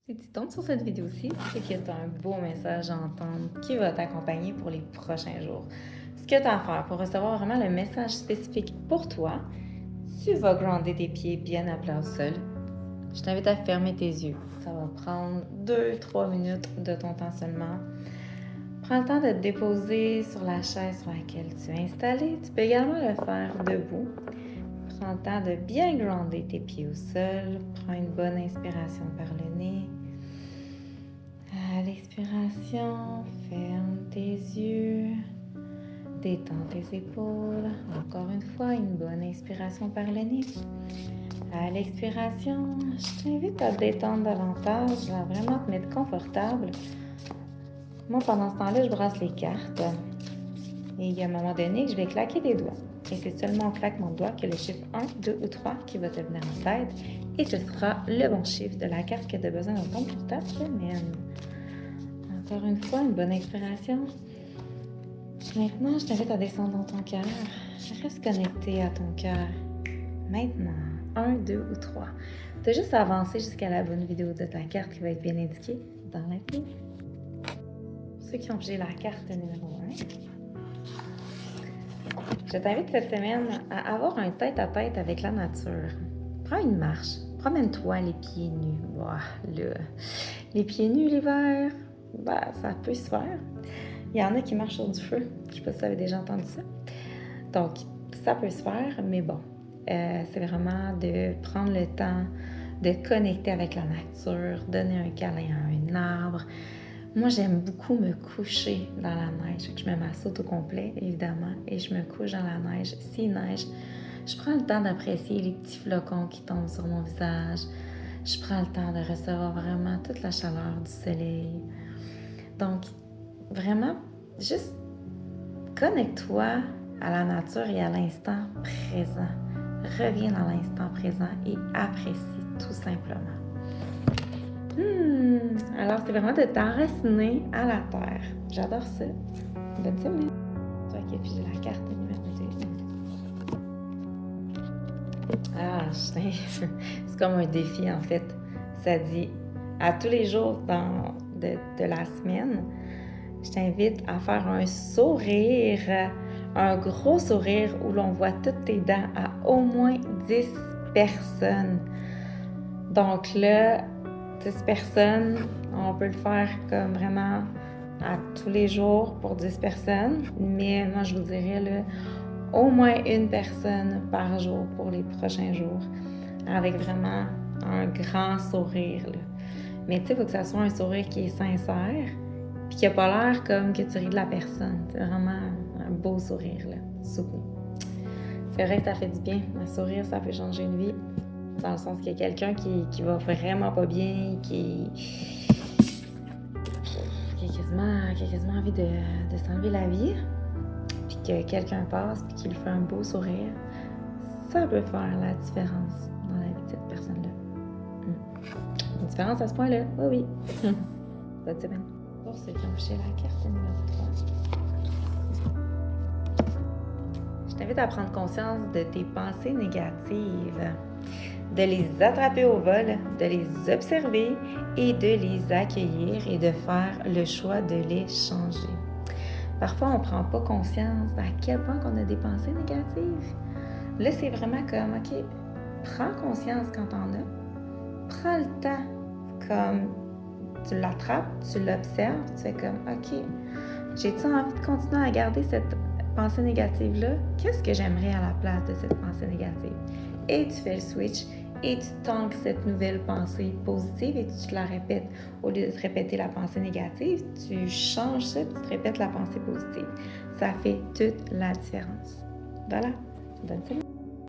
Si tu tombes sur cette vidéo-ci, c'est que tu as un beau message à entendre qui va t'accompagner pour les prochains jours. Ce que tu as à faire pour recevoir vraiment le message spécifique pour toi, tu vas grounder tes pieds bien à plat au sol. Je t'invite à fermer tes yeux. Ça va prendre 2-3 minutes de ton temps seulement. Prends le temps de te déposer sur la chaise sur laquelle tu es installé. Tu peux également le faire debout. Prends le temps de bien grounder tes pieds au sol. Prends une bonne inspiration par le nez. À l'expiration, ferme tes yeux. Détends tes épaules. Encore une fois, une bonne inspiration par le nez. À l'expiration, je t'invite à te détendre davantage, à vraiment te mettre confortable. Moi, pendant ce temps-là, je brasse les cartes. Et il y a un moment donné que je vais claquer des doigts. Et c'est seulement en claquement de doigts que le chiffre 1, 2 ou 3 qui va te venir en tête. Et ce sera le bon chiffre de la carte que tu as besoin d'entendre pour ta semaine. Encore une fois, une bonne inspiration. Maintenant, je t'invite à descendre dans ton cœur. Reste connecté à ton cœur. Maintenant, 1, 2 ou 3. Tu as juste à avancer jusqu'à la bonne vidéo de ta carte qui va être bien indiquée dans la vie. Pour ceux qui ont pigé la carte numéro 1, je t'invite cette semaine à avoir un tête-à-tête avec la nature. Prends une marche. Promène-toi les pieds nus. Voilà. Les pieds nus l'hiver, ça peut se faire. Il y en a qui marchent sur du feu. Je ne sais pas si vous avez déjà entendu ça. Donc, ça peut se faire, mais bon, c'est vraiment de prendre le temps de connecter avec la nature, donner un câlin à un arbre. Moi, j'aime beaucoup me coucher dans la neige. Je me m'assaute au complet, évidemment, et je me couche dans la neige. S'il neige, je prends le temps d'apprécier les petits flocons qui tombent sur mon visage. Je prends le temps de recevoir vraiment toute la chaleur du soleil. Donc, vraiment, juste connecte-toi à la nature et à l'instant présent. Reviens dans l'instant présent et apprécie tout simplement. Alors, c'est vraiment de t'enraciner à la terre. J'adore ça. Bonne semaine. Toi qui as pigé la carte numéro 2. C'est comme un défi en fait. Ça dit à tous les jours de la semaine, je t'invite à faire un sourire, un gros sourire où l'on voit toutes tes dents à au moins 10 personnes. Donc là, 10 personnes, on peut le faire comme vraiment à tous les jours pour 10 personnes, mais moi je vous dirais là, au moins une personne par jour pour les prochains jours, avec vraiment un grand sourire. Là. Mais tu sais, il faut que ça soit un sourire qui est sincère, puis qui n'a pas l'air comme que tu ris de la personne. C'est vraiment un beau sourire, là, soutenu. C'est vrai que ça fait du bien. Un sourire, ça peut changer une vie. Dans le sens qu'il y a quelqu'un qui va vraiment pas bien, qui a quasiment envie de s'enlever la vie, puis que quelqu'un passe, puis qu'il lui fait un beau sourire, ça peut faire la différence dans la vie de cette personne-là. Une différence à ce point-là, oui. Bonne semaine. Pour ceux qui ont pigé la carte numéro 3. Je t'invite à prendre conscience de tes pensées négatives, de les attraper au vol, de les observer et de les accueillir et de faire le choix de les changer. Parfois, on ne prend pas conscience à quel point on a des pensées négatives. Là, c'est vraiment comme, OK, prends conscience quand t'en as. Prends le temps, comme tu l'attrapes, tu l'observes, tu fais comme, OK, j'ai-tu envie de continuer à garder cette pensée négative-là? Qu'est-ce que j'aimerais à la place de cette pensée négative? Et tu fais le switch et tu tankes cette nouvelle pensée positive et tu te la répètes. Au lieu de te répéter la pensée négative, tu changes ça et tu te répètes la pensée positive. Ça fait toute la différence. Voilà. Bonne semaine.